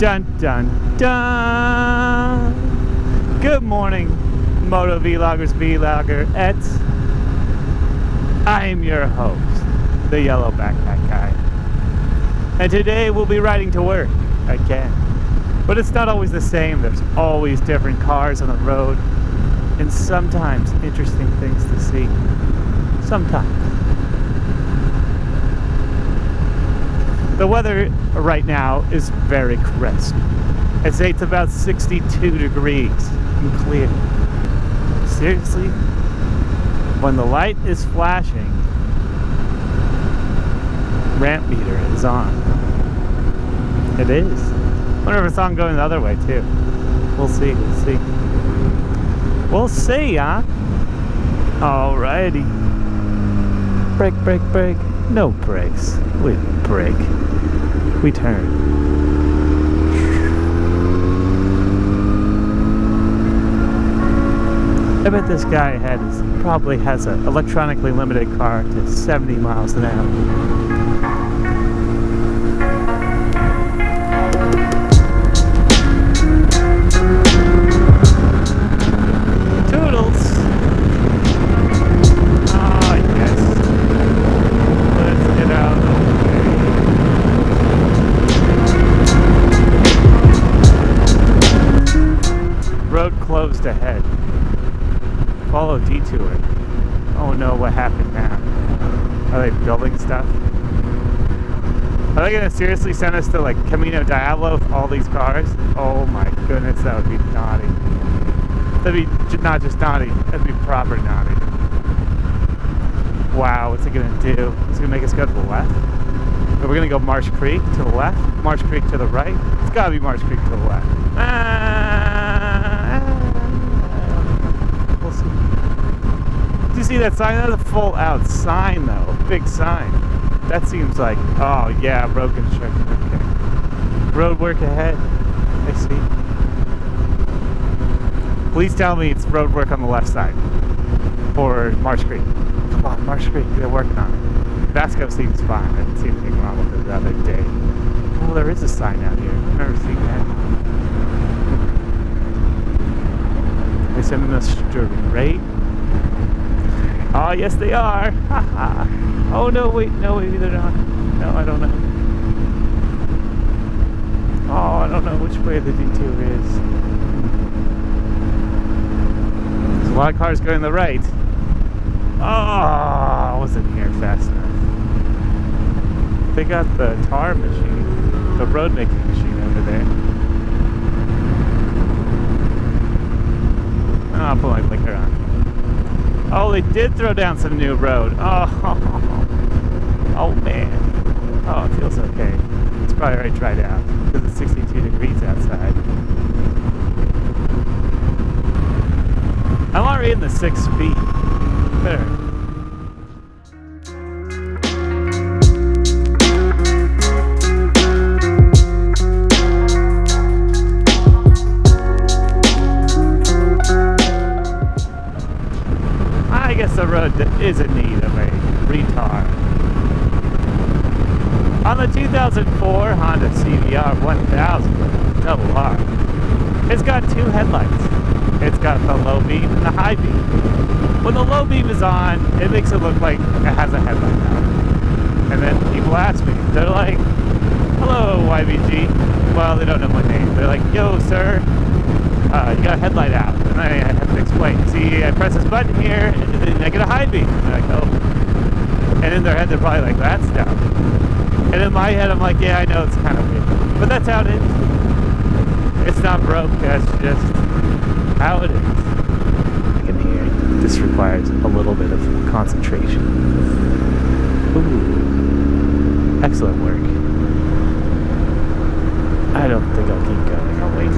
Dun dun dun! Good morning, Moto Vloggers, Vloggerettes. I am your host, the Yellow Backpack Guy. And today we'll be riding to work again. But it's not always the same. There's always different cars on the road and sometimes interesting things to see. Sometimes. The weather right now is very crisp. I'd say it's about 62 degrees and clear. Seriously, when the light is flashing, ramp meter is on. It is. I wonder if it's on going the other way too. We'll see, we'll see. We'll see, huh? Alrighty. Brake, brake, brake. No brakes. We brake. We turn. I bet this guy ahead probably has an electronically limited car to 70 miles an hour. Toodles! Oh, yes. Let's get out of the way. Road closed ahead. Follow detour. Oh no, what happened now? Are they building stuff? Are they gonna seriously send us to like Camino Diablo with all these cars? Oh my goodness, that would be naughty. That'd be not just naughty, that'd be proper naughty. Wow, what's it gonna do? It's gonna make us go to the left? Or we're gonna go Marsh Creek to the left? Marsh Creek to the right? It's gotta be Marsh Creek to the left. We'll see. Do you see that sign? That's a full out sign though. Big sign. That seems like, oh yeah, road construction. Okay. Road work ahead. I see. Please tell me it's road work on the left side for Marsh Creek. Come on, Marsh Creek, they're working on it. Vasco seems fine. I didn't see anything wrong with it the other day. Oh, there is a sign out here. I've never seen that. They sending us straight. Oh, yes, they are. Oh, no, wait, no, maybe they're not. No, I don't know. Oh, I don't know which way the detour is. There's a lot of cars going to the right. Oh, I wasn't here fast enough. They got the tar machine, the road making machine over there. Oh, I'll put my blinker on. Oh, they did throw down some new road. Oh, oh man. Oh, it feels okay. It's probably already dried out because it's 62 degrees outside. I'm already in the 6 feet. Better. I guess the road is in need of a retar. On the 2004 Honda CBR 1000 double R, it's got two headlights. It's got the low beam and the high beam. When the low beam is on, it makes it look like it has a headlight now. And then people ask me, they're like, hello YBG. Well, they don't know my name. They're like, yo sir, you got a headlight out. And I have to explain. See, I press this button here, and then I get a high beam. And they're like, oh. And in their head, they're probably like, that's dumb. And in my head, I'm like, yeah, I know, it's kind of weird. But that's how it is. It's not broke, that's just how it is. I can hear it. This requires a little bit of concentration. Ooh. Excellent work. I don't think I'll keep going. I'll wait.